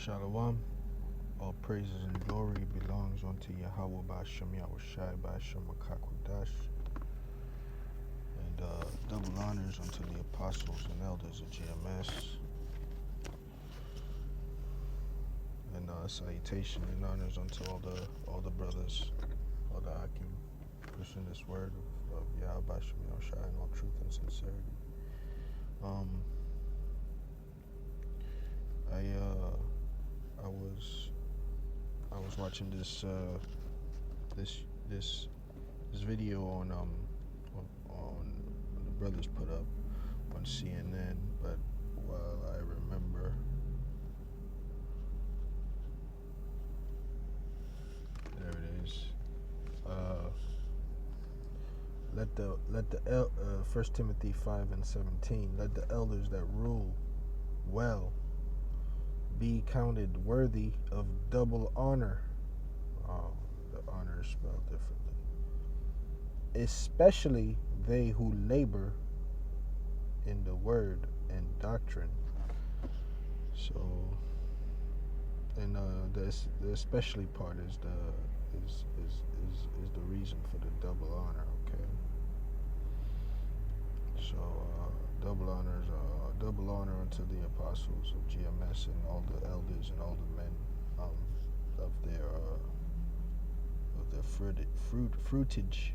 Shalom. All praises and glory belongs unto Yahweh Ba'Shem Yahushai Ba'Shem Makakwadash. And double honors unto the apostles and elders of GMS. And salutation and honors unto all the brothers, all the Akim, pushing this word of Yahweh Ba'Shem Yahushai in all truth and sincerity. I was watching this video on the brothers put up on CNN, but while I remember, there it is. Let the 1 Timothy 5:17. Let the elders that rule well be counted worthy of double honor. Oh, the honor is spelled differently. Especially they who labor in the word and doctrine. So, and the especially part is the reason for the double honor. Okay. So double honor unto the apostles of GMS and all the elders and all the men of their fruitage.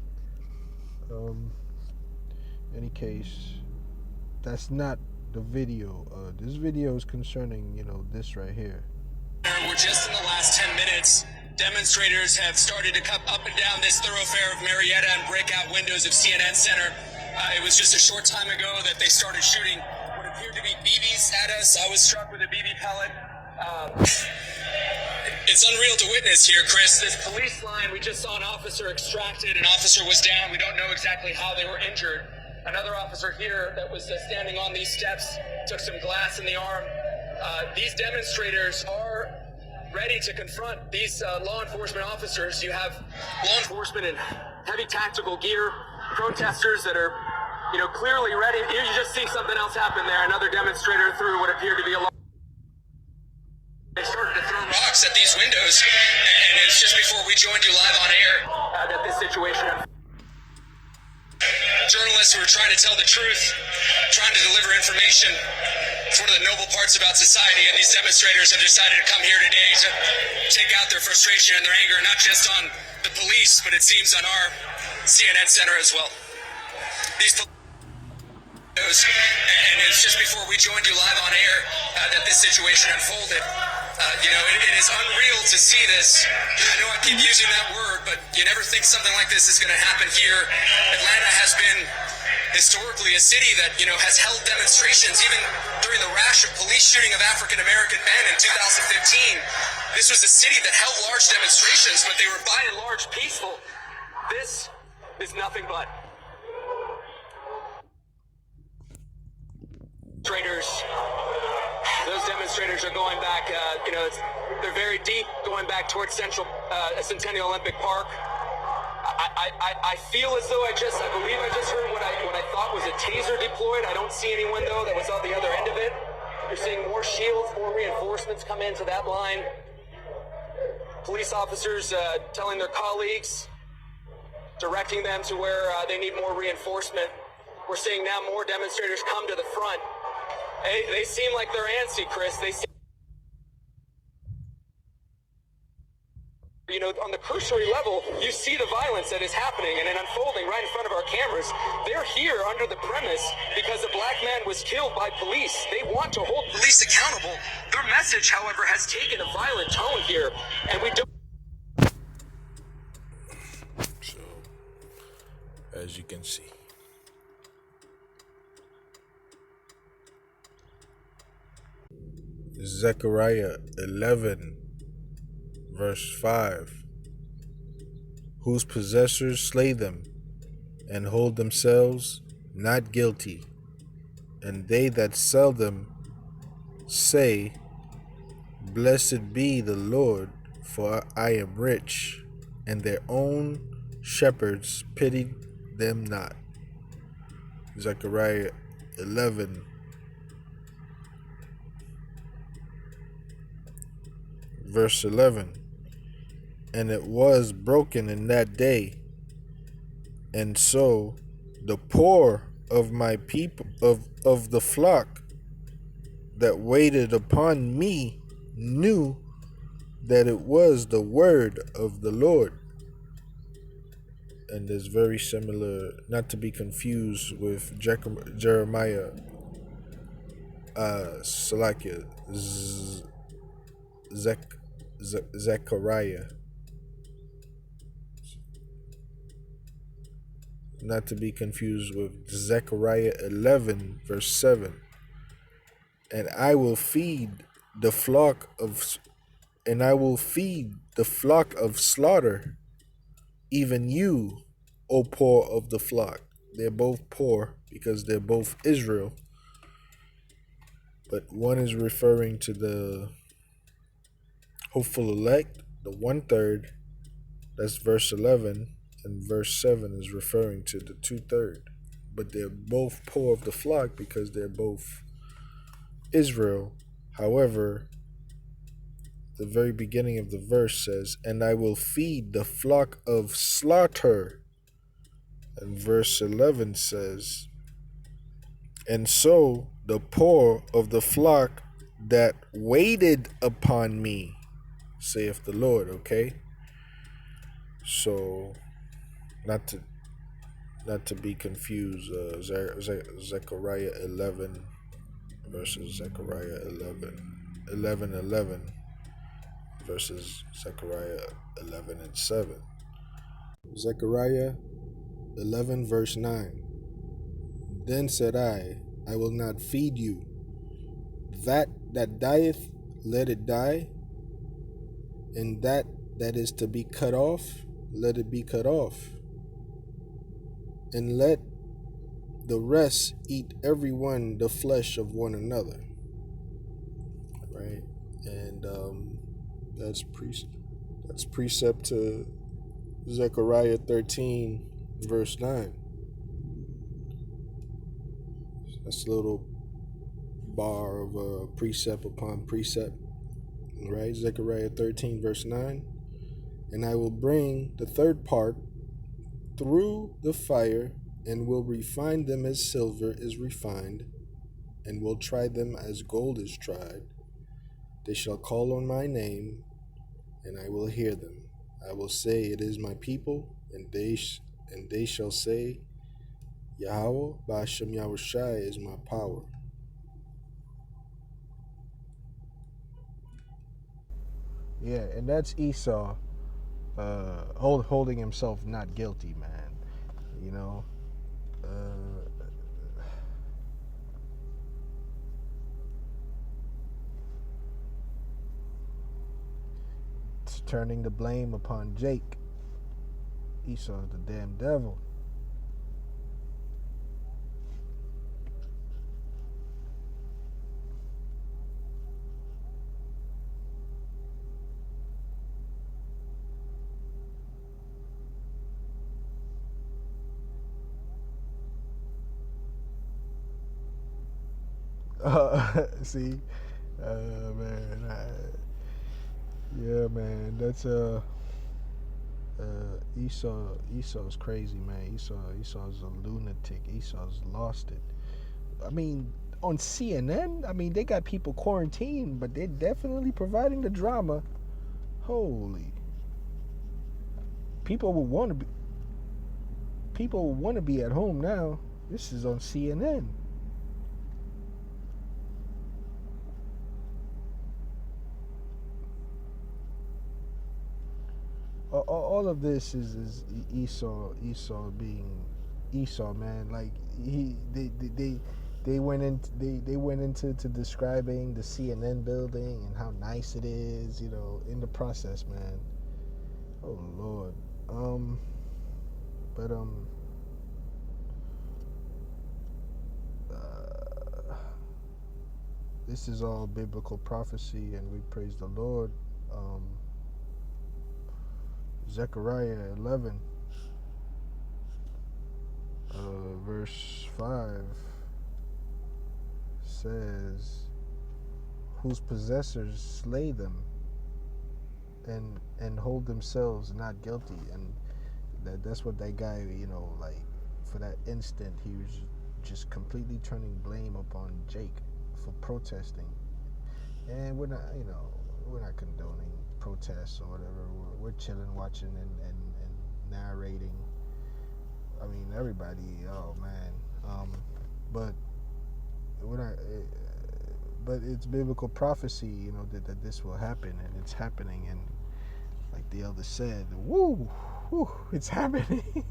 Any case, that's not the video. This video is concerning, this right here. We're just in the last 10 minutes. Demonstrators have started to come up and down this thoroughfare of Marietta and break out windows of CNN Center. It was just a short time ago that they started shooting what appeared to be BBs at us. I was struck with a BB pellet. It's unreal to witness here, Chris. This police line, we just saw an officer extracted. An officer was down. We don't know exactly how they were injured. Another officer here that was standing on these steps took some glass in the arm. These demonstrators are ready to confront these law enforcement officers. You have law enforcement in heavy tactical gear, protesters that are, clearly ready. Here you just see something else happen there. Another demonstrator threw what appeared to be a law. They started to throw rocks at these windows, and it's just before we joined you live on air that this situation unfolded. Journalists who are trying to tell the truth, trying to deliver information. It's one of the noble parts about society, and these demonstrators have decided to come here today to take out their frustration and their anger, not just on the police, but it seems on our CNN Center as well. These and it's just before we joined you live on air that this situation unfolded. It is unreal to see this. I know I keep using that word, but you never think something like this is going to happen here. Atlanta has been historically a city that, has held demonstrations, even during the rash of police shooting of African-American men in 2015. This was a city that held large demonstrations, but they were by and large peaceful. This is nothing but. Those demonstrators are going back, they're very deep, going back towards Centennial Olympic Park. I feel as though I believe I just heard what I thought was a taser deployed. I don't see anyone though that was on the other end of it. You're seeing more shields, more reinforcements come into that line. Police officers telling their colleagues, directing them to where they need more reinforcement. We're seeing now more demonstrators come to the front. They seem like they're antsy, Chris. They seem, on the cursory level, you see the violence that is happening and unfolding right in front of our cameras. They're here under the premise because a black man was killed by police. They want to hold police accountable. Their message, however, has taken a violent tone here, and we don't. So, as you can see, Zechariah 11, verse 5. Whose possessors slay them and hold themselves not guilty, and they that sell them say, Blessed be the Lord, for I am rich, and their own shepherds pity them not. Zechariah 11, verse 11. And it was broken in that day, and so the poor of my people of the flock that waited upon me knew that it was the word of the Lord. And is very similar, not to be confused with Jeremiah, Salakia, Zechariah, not to be confused with Zechariah 11, verse 7. And I will feed the flock of, and I will feed the flock of slaughter, even you, O poor of the flock. They're both poor because they're both Israel, but one is referring to the hopeful elect, the 1/3. That's verse 11, and verse 7 is referring to the 2/3. But they're both poor of the flock because they're both Israel. However, the very beginning of the verse says, and I will feed the flock of slaughter. And verse 11 says, and so the poor of the flock that waited upon me, saith the Lord. Okay? So, not to be confused, Zechariah 11 versus Zechariah 11 versus Zechariah 11 and 7. Zechariah 11 verse 9. Then said I will not feed you. That dieth, let it die, and that is to be cut off, let it be cut off. And let the rest eat every one the flesh of one another. Right? And that's precept to Zechariah 13 verse 9. That's a little bar of precept upon precept. Right? Zechariah 13 verse 9. And I will bring the third part through the fire, and will refine them as silver is refined, and will try them as gold is tried. They shall call on my name, and I will hear them. I will say, it is my people, and they shall say, Yahweh Ba'ashem Yahushai is my power. Yeah, and that's Esau holding himself not guilty, man. You know, it's turning the blame upon Jake. Esau's the damn devil. See, man, yeah, man, that's Esau's crazy, man. Esau's a lunatic. Esau's lost it. I mean, on CNN, I mean, they got people quarantined, but they're definitely providing the drama. Holy, people will want to be at home now. This is on CNN. All of this is Esau being Esau, man. Like they went into describing the CNN building and how nice it is, you know, in the process, man. Oh Lord. But this is all biblical prophecy, and we praise the Lord. Zechariah 11, verse 5 says, whose possessors slay them, and hold themselves not guilty. And that's what that guy, like, for that instant, he was just completely turning blame upon Jake for protesting. And we're not condoning protests or whatever. We're chilling, watching, and narrating. I mean, everybody, oh man. But we're not. But it's biblical prophecy, that this will happen, and it's happening. And like the elder said, woo, it's happening.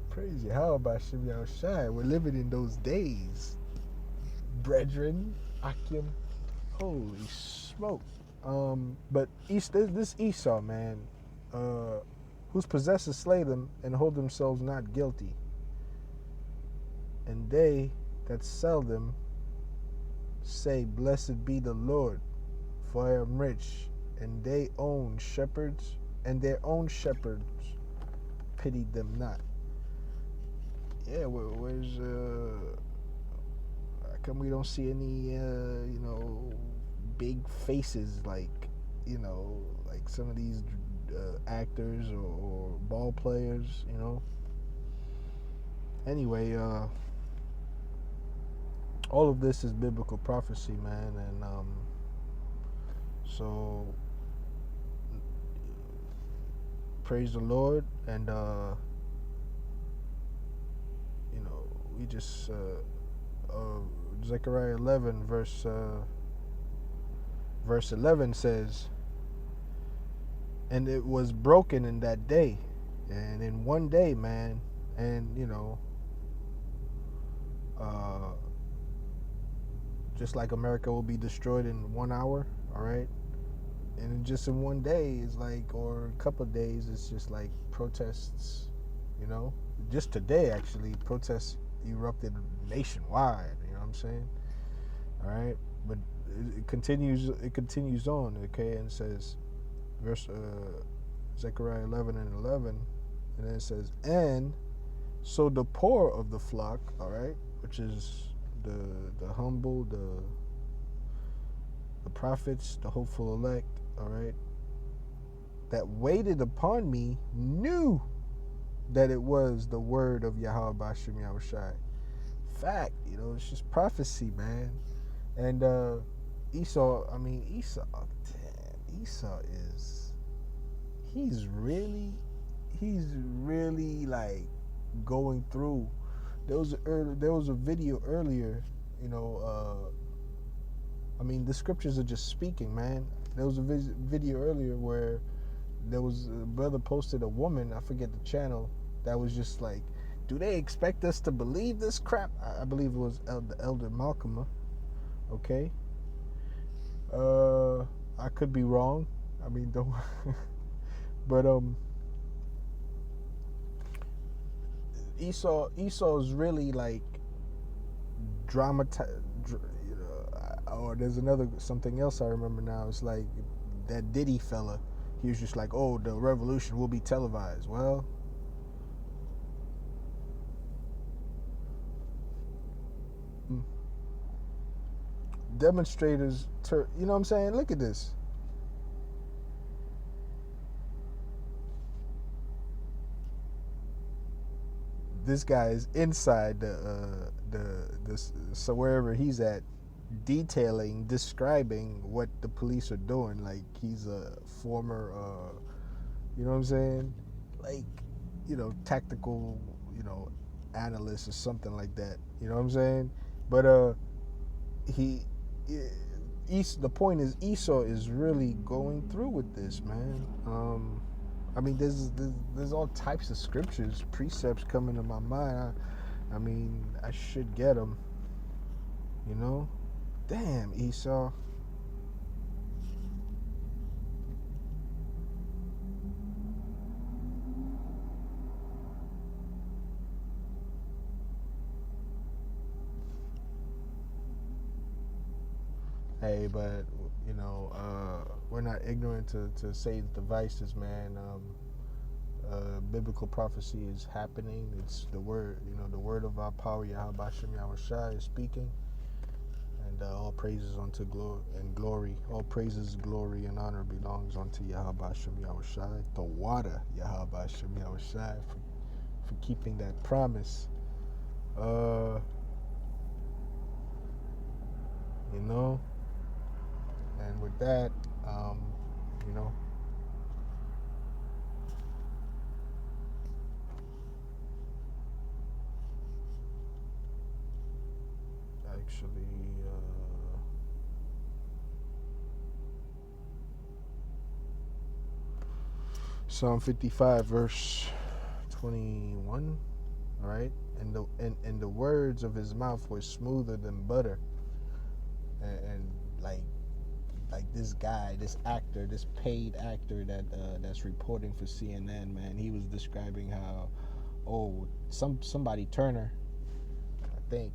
Praise you. How about Shem Shai? We're living in those days, brethren. Akim. Holy smoke. But this Esau, man, whose possessors slay them and hold themselves not guilty, and they that sell them say, Blessed be the Lord, for I am rich, and they own shepherds, and their own shepherds pitied them not. Yeah, where's how come we don't see any big faces like like some of these actors or ball players, Anyway, all of this is biblical prophecy, man, and so praise the Lord, and we just Zechariah 11 verse 11 says, and it was broken in that day, and in one day, man, and just like America will be destroyed in 1 hour, all right, and just in one day is like, or a couple of days, it's just like protests, just today actually protests erupted nationwide, you know what I'm saying, all right, but it continues on, okay, and it says, verse Zechariah 11 and 11, and then it says, and so the poor of the flock, all right, which is the humble, the prophets, the hopeful elect, all right, that waited upon me knew that it was the word of Yahweh Bashim Yahushai. Fact, it's just prophecy, man. And Esau is, he's really like going through. There was a video earlier, the scriptures are just speaking, man. There was a video earlier where there was a brother posted a woman, I forget the channel, that was just like, do they expect us to believe this crap? I believe it was the Elder Malcolm, okay? I could be wrong. Don't. But Esau is really like dramatized. Or there's something else I remember now. It's like that Diddy fella. He was just like, oh, the revolution will be televised. Well, demonstrators, you know what I'm saying? Look at this. This guy is inside so wherever he's at, describing what the police are doing, like he's a former you know what I'm saying, like tactical analyst or something like that, you know what I'm saying. But the point is, Esau is really going through with this, man. There's all types of scriptures, precepts coming to my mind. I should get them, Damn, Esau. Hey, but we're not ignorant to Satan's devices, man. Biblical prophecy is happening. It's the word, the word of our power, Yahweh Bashim Yahushai is speaking. And all praises unto glory. All praises, glory, and honor belongs unto Yahweh Shem Yahushai, the water Yahweh Shem Yahushai, for keeping that promise. You know, and with that, you know, actually, Psalm 55, verse 21. All right, and the words of his mouth were smoother than butter, and like this guy, this actor, this paid actor that's reporting for CNN, man, he was describing how, somebody Turner, I think,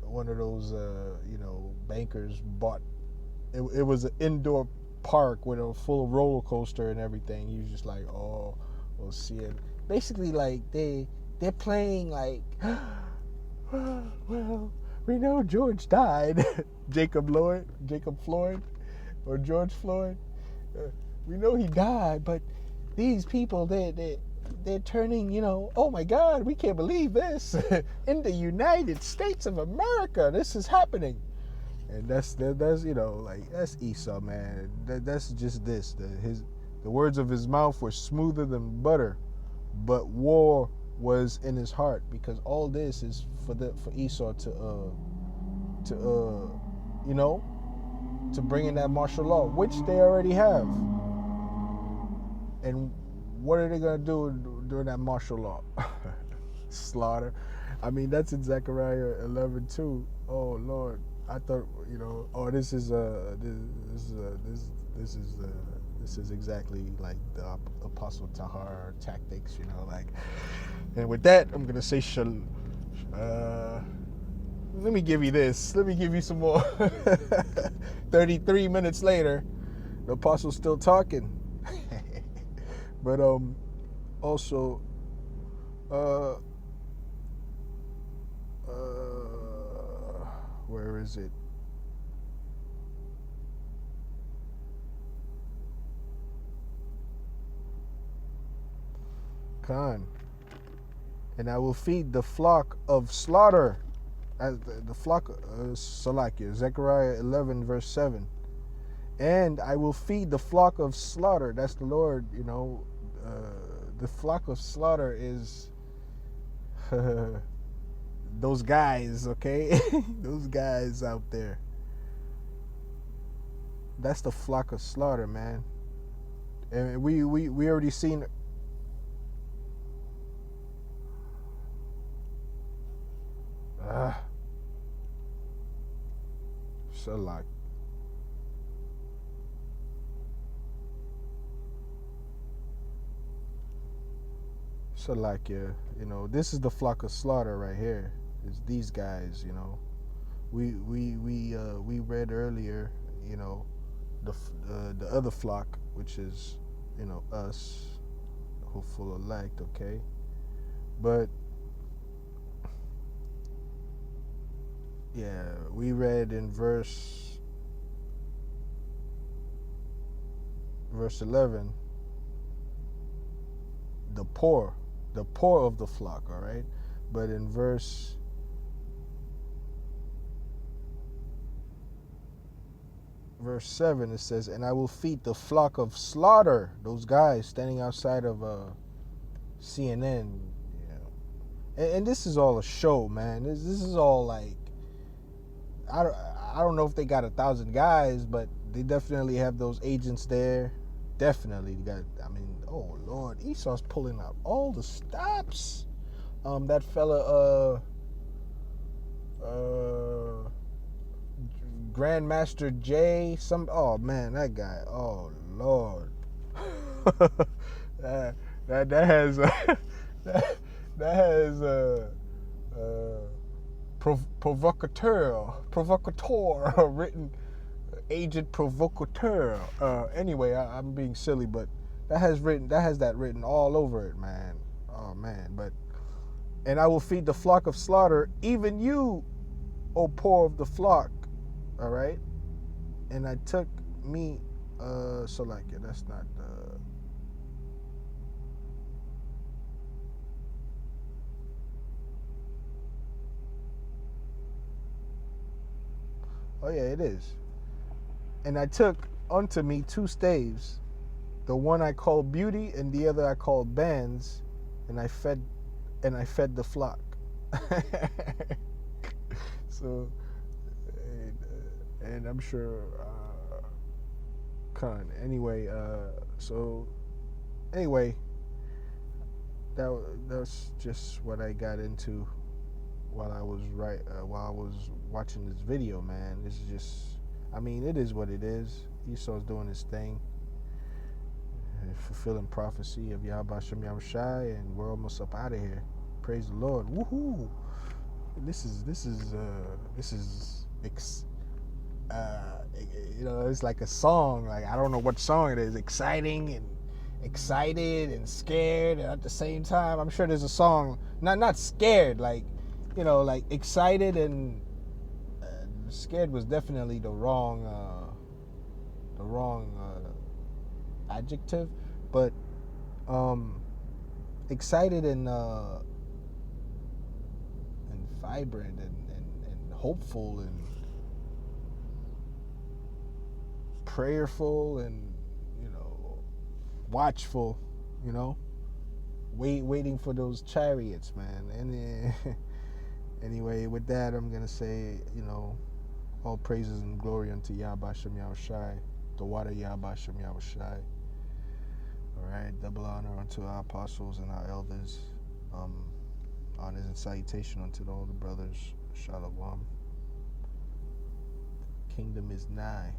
one of those bankers bought it was an indoor park with a full roller coaster and everything. He was just like, oh, we'll see it. Basically, like they're playing like, well, we know George died. Jacob Floyd, or George Floyd. We know he died, but these people, they're turning, oh my God, we can't believe this. In the United States of America, this is happening. And that's that's Esau, man. That's just this. The words of his mouth were smoother than butter, but war was in his heart, because all this is for Esau to bring in that martial law, which they already have. And what are they gonna do during that martial law? Slaughter. I mean, that's in Zechariah 11 too. Oh Lord, I thought this is exactly like the Apostle Tahar tactics, like. And with that, I'm gonna say let me give you this. Let me give you some more. 33 minutes later, the apostle's still talking. But also, where is it? Khan. And I will feed the flock of slaughter, as the flock Salakia, Zechariah 11 verse 7. And I will feed the flock of slaughter. That's the Lord, the flock of slaughter is those guys, okay? Those guys out there. That's the flock of slaughter, man. And we already seen. Salak. Salakia, this is the flock of slaughter right here. It's these guys, We read earlier, the other flock, which is, us, hopeful elect, okay? But yeah, we read in verse 11, the poor of the flock, all right? But in verse 7, it says, and I will feed the flock of slaughter, those guys standing outside of CNN, and this is all a show, man. This is all like, I don't know if they got 1,000 guys, but they definitely have those agents there. Definitely got. I mean, oh Lord, Esau's pulling out all the stops. That fella, Grandmaster J. Oh man, that guy. Oh Lord, that has that has provocateur written, agent provocateur. Anyway, I'm being silly, but that has that written all over it, man. Oh man, and I will feed the flock of slaughter, even you, O poor of the flock, all right? And I took me, so like, yeah, that's not the, oh yeah, it is. And I took unto me 2 staves, the one I called beauty, and the other I called bands, and I fed the flock. So, and I'm sure, anyway, so anyway, that's just what I got into while I was watching this video, man. It's just, I mean, it is what it is. Esau's doing his thing, fulfilling prophecy of Yahweh Shem Yahushai, and we're almost up out of here. Praise the Lord. Woohoo! This is it's like a song. Like, I don't know what song it is. Exciting and excited and scared at the same time. I'm sure there's a song, not scared, like, like excited and scared was definitely the wrong adjective, but excited and vibrant and hopeful and prayerful and watchful, waiting for those chariots, man. And anyway, with that, I'm gonna say, all praises and glory unto Yahweh Shem Yahushai, the water Yahweh Shem Yahushai. All right, double honor unto our apostles and our elders. Honors and salutation unto all the brothers. Shalom. Kingdom is nigh.